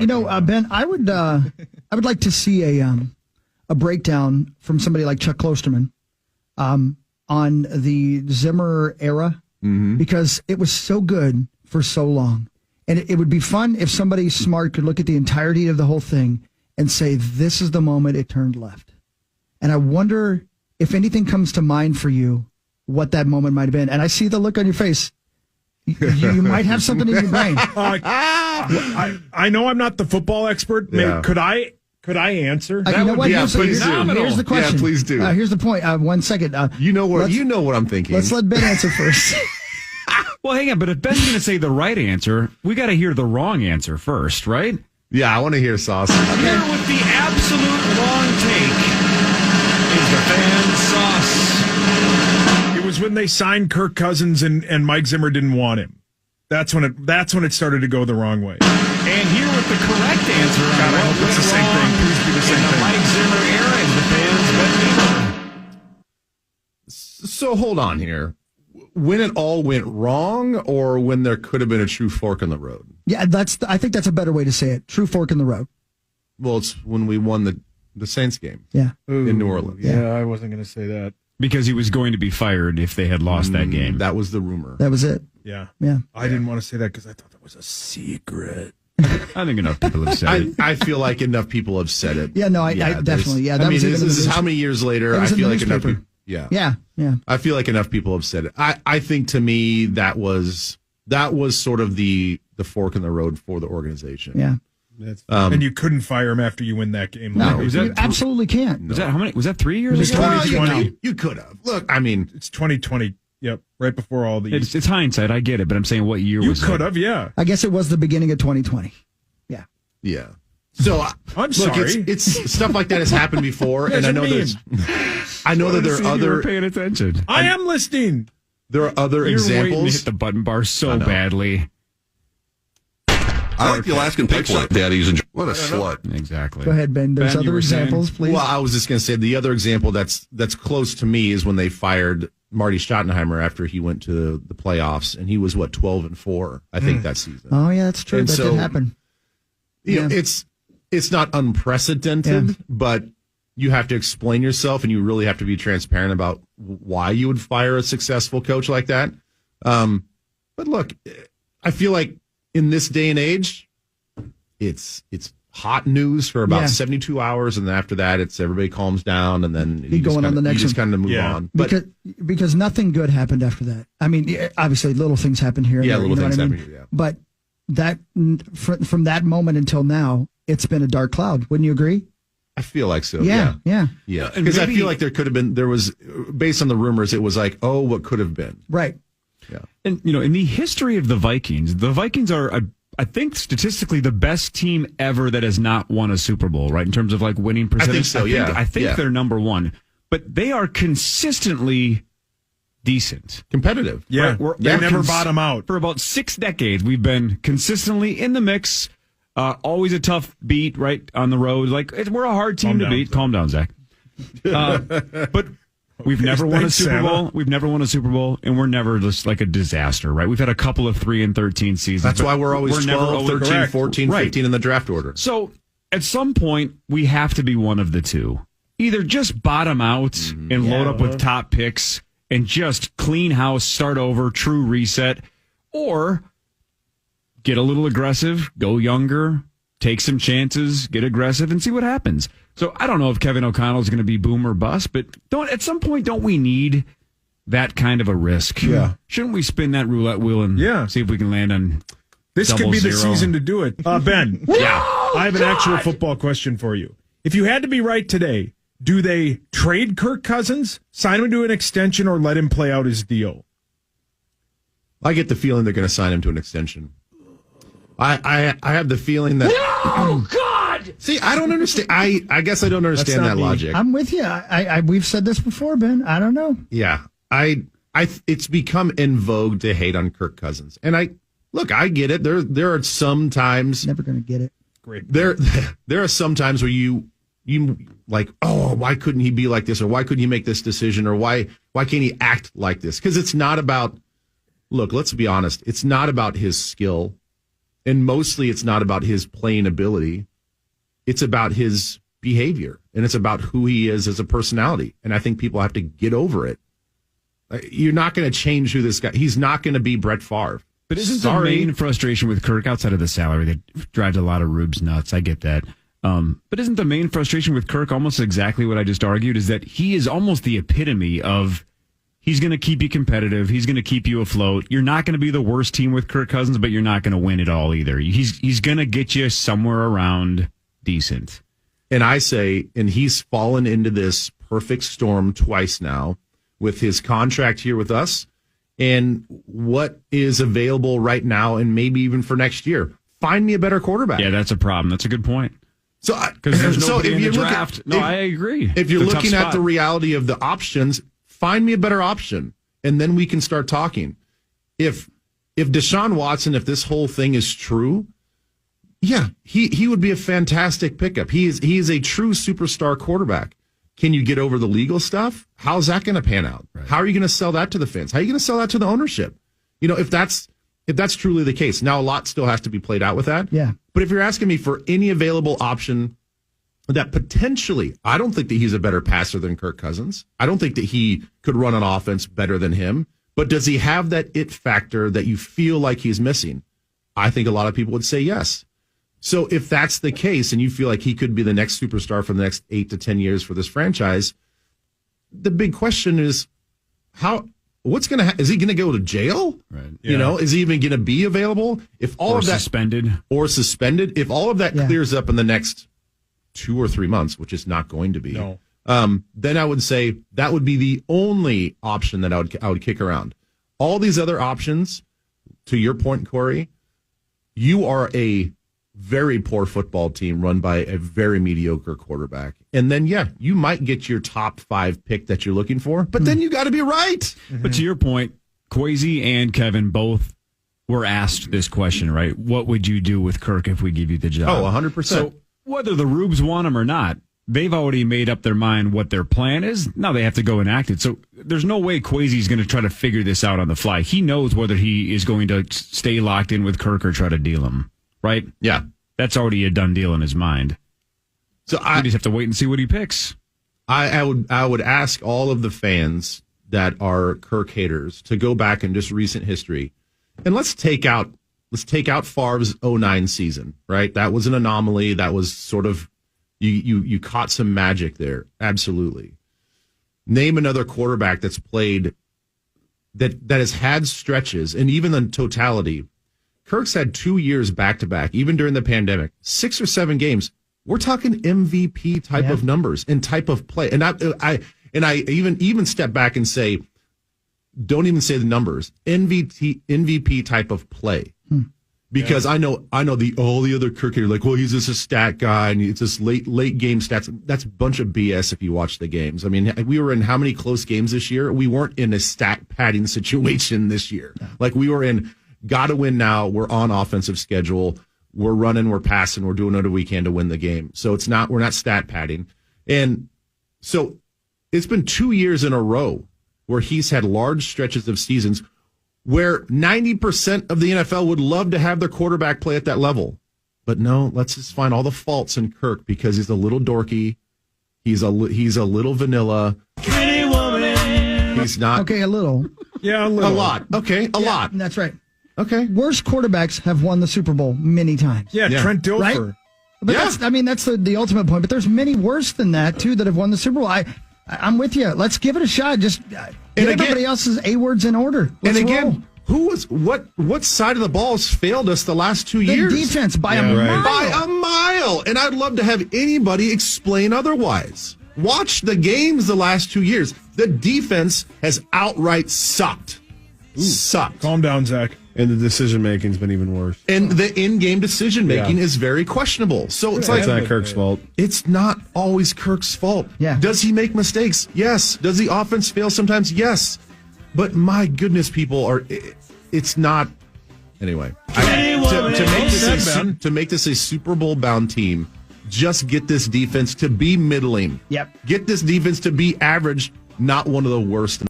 talking about. Ben, I would like to see a breakdown from somebody like Chuck Klosterman on the Zimmer era because it was so good for so long. And it would be fun if somebody smart could look at the entirety of the whole thing and say, this is the moment it turned left. And I wonder if anything comes to mind for you, what that moment might have been. And I see the look on your face. You might have something in your brain. I know I'm not the football expert. Yeah. Could I answer? You know what? Yeah, please do. Here's the question. Yeah, please do. Here's the point. 1 second. You know what I'm thinking. Let's let Ben answer first. Well, hang on, but if Ben's going to say the right answer, we got to hear the wrong answer first, right? Yeah, I want to hear Sauce. Here with the absolute wrong take is the fan Sauce. It was when they signed Kirk Cousins and Mike Zimmer didn't want him. That's when it started to go the wrong way. And here with the correct answer, God, I hope it's the same thing. Please be the same in the thing. Mike Zimmer era is the fans' bet Leber. So hold on here. When it all went wrong, or when there could have been a true fork in the road? Yeah, I think that's a better way to say it. True fork in the road. Well, it's when we won the Saints game. Yeah. In New Orleans. Yeah, I wasn't going to say that. Because he was going to be fired if they had lost that game. That was the rumor. That was it. Yeah. Yeah. I didn't want to say that because I thought that was a secret. I think enough people have said it. I feel like enough people have said it. Yeah, no, I definitely. Yeah, that I mean, was this is how many years later? I feel like enough people. Yeah. Yeah. I feel like enough people have said it. I think to me that was sort of the fork in the road for the organization. Yeah. And you couldn't fire him after you win that game. No, you absolutely can't. Was that how many? Was that 3 years It was ago? 2020. You could have. Look, I mean, It's 2020. Yep, right before all these. It's hindsight. I get it, but I'm saying what year You was it? could have, yeah. I guess it was the beginning of 2020. yeah. So I'm look, sorry. it's stuff like that has happened before, and I know that there are You were other paying attention. I am listening. there are other You're waiting to examples. hit the button bar so I know. badly. I like the Alaskan pig slap daddies. What a slut. Exactly. Go ahead, Ben. There's Ben, you other were saying? examples, please. Well, I was just going to say the other example that's close to me is when they fired Marty Schottenheimer after he went to the playoffs, and he was 12-4, I think, that season. Oh, yeah, that's true. And that so- did happen. You know, Yeah. it's not unprecedented, Yeah. but you have to explain yourself, and you really have to be transparent about why you would fire a successful coach like that. But look, I feel like in this day and age, it's hot news for about 72 hours, and then after that, it's everybody calms down, and then you just kind of move on. But Because nothing good happened after that. I mean, obviously, little things happened here. And there, little you know things what I mean? happen here, yeah. But that from that moment until now, it's been a dark cloud. Wouldn't you agree? I feel like so. Yeah. Because I feel like there was, based on the rumors, it was like, oh, what could have been. Right. Yeah. And, in the history of the Vikings are, I think, statistically the best team ever that has not won a Super Bowl, right? In terms of like winning percentage. I think so, yeah. I think Yeah. they're number one. But they are consistently decent. Competitive. Yeah, Right, they never bottom out. For about 6 decades, we've been consistently in the mix. Always a tough beat, right, on the road. Like, we're a hard team to beat. Calm down, Zach. But we've never won a Super Bowl. We've never won a Super Bowl, and we're never just like a disaster, right? We've had a couple of 3-13 seasons. That's why we're always 12, 13, correct. 14, Right. 15 in the draft order. So at some point, we have to be one of the two. Either just bottom out and load up with top picks and just clean house, start over, true reset, or get a little aggressive, go younger, take some chances, get aggressive, and see what happens. So I don't know if Kevin O'Connell is going to be boom or bust, but at some point, don't we need that kind of a risk? Yeah. Shouldn't we spin that roulette wheel and see if we can land on This could be the 0-0? season to do it. Ben, I have an actual football question for you. If you had to be right today, do they trade Kirk Cousins, sign him to an extension, or let him play out his deal? I get the feeling they're going to sign him to an extension. I have the feeling that. Oh, God! See, I don't understand. I guess I don't understand that logic. I'm with you. We've said this before, Ben. I don't know. Yeah, it's become in vogue to hate on Kirk Cousins, and I get it. There are some times. Never going to get it. Great. There are some times where you like, oh, why couldn't he be like this, or why couldn't he make this decision, or why can't he act like this? Because it's not about. Look, let's be honest. It's not about his skill. And mostly it's not about his playing ability. It's about his behavior, and it's about who he is as a personality. And I think people have to get over it. You're not going to change who this guy. He's not going to be Brett Favre. But isn't the main frustration with Kirk outside of the salary that drives a lot of rubes nuts? I get that. But isn't the main frustration with Kirk almost exactly what I just argued? Is that he is almost the epitome of he's going to keep you competitive. He's going to keep you afloat. You're not going to be the worst team with Kirk Cousins, but you're not going to win it all either. He's going to get you somewhere around decent. And I say, and he's fallen into this perfect storm twice now with his contract here with us and what is available right now and maybe even for next year. Find me a better quarterback. Yeah, that's a problem. That's a good point. So, because there's nobody in the draft. I agree. If you're looking at the reality of the options, find me a better option, and then we can start talking. If Deshaun Watson, if this whole thing is true, yeah, he would be a fantastic pickup. He is a true superstar quarterback. Can you get over the legal stuff? How's that going to pan out? Right. How are you going to sell that to the fans? How are you going to sell that to the ownership? If that's truly the case. Now, a lot still has to be played out with that. Yeah. But if you're asking me for any available option that potentially, I don't think that he's a better passer than Kirk Cousins. I don't think that he could run an offense better than him. But does he have that it factor that you feel like he's missing? I think a lot of people would say yes. So if that's the case and you feel like he could be the next superstar for the next 8 to 10 years for this franchise, the big question is what's going to is he going to go to jail? Right. Yeah. Is he even going to be available? If all of that suspended, if all of that clears up in the next 2 or 3 months, which is not going to be, then I would say that would be the only option that I would kick around. All these other options, to your point, Corey, you are a very poor football team run by a very mediocre quarterback. And then, you might get your top 5 pick that you're looking for, but then you got to be right. Mm-hmm. But to your point, Kwesi and Kevin both were asked this question, right? What would you do with Kirk if we give you the job? Oh, 100%. So whether the Rubes want him or not, they've already made up their mind what their plan is. Now they have to go enact it. So there's no way Kwesi's going to try to figure this out on the fly. He knows whether he is going to stay locked in with Kirk or try to deal him. Right? Yeah. That's already a done deal in his mind. So we just have to wait and see what he picks. I would ask all of the fans that are Kirk haters to go back in just recent history, and let's take out Favre's 2009 season. Right, that was an anomaly. That was sort of you caught some magic there. Absolutely. Name another quarterback that's played that has had stretches, and even in totality. Kirk's had 2 years back-to-back, even during the pandemic, 6 or 7 games. We're talking MVP type of numbers and type of play. And I even step back and say, don't even say the numbers. MVP type of play. Because I know all the other Kirk are like, well, he's just a stat guy and it's just late game stats. That's a bunch of BS if you watch the games. I mean, we were in how many close games this year? We weren't in a stat padding situation this year. Like we were in got to win now. We're on offensive schedule. We're running, we're passing, we're doing whatever we can to win the game. So we're not stat padding. And so it's been 2 years in a row where he's had large stretches of seasons where 90% of the NFL would love to have their quarterback play at that level. But no, let's just find all the faults in Kirk because he's a little dorky. He's a little vanilla. Pretty woman. He's not. Okay, a little. Yeah, a little. A lot. Okay, a lot. That's right. Okay. Worst quarterbacks have won the Super Bowl many times. Yeah, Trent Dilfer. Right? But that's the ultimate point. But there's many worse than that, too, that have won the Super Bowl. I'm with you. Let's give it a shot. Just get everybody else's A-words in order. Let's roll. What side of the ball has failed us the last 2 years? The defense by a mile. By a mile. And I'd love to have anybody explain otherwise. Watch the games the last 2 years. The defense has outright sucked. Sucked. Calm down, Zach. And the decision-making's been even worse. And the in-game decision-making is very questionable. So it's not Kirk's fault. It's not always Kirk's fault. Yeah. Does he make mistakes? Yes. Does the offense fail sometimes? Yes. But my goodness, it's not. Anyway, to make this a Super Bowl-bound team, just get this defense to be middling. Yep. Get this defense to be average, not one of the worst.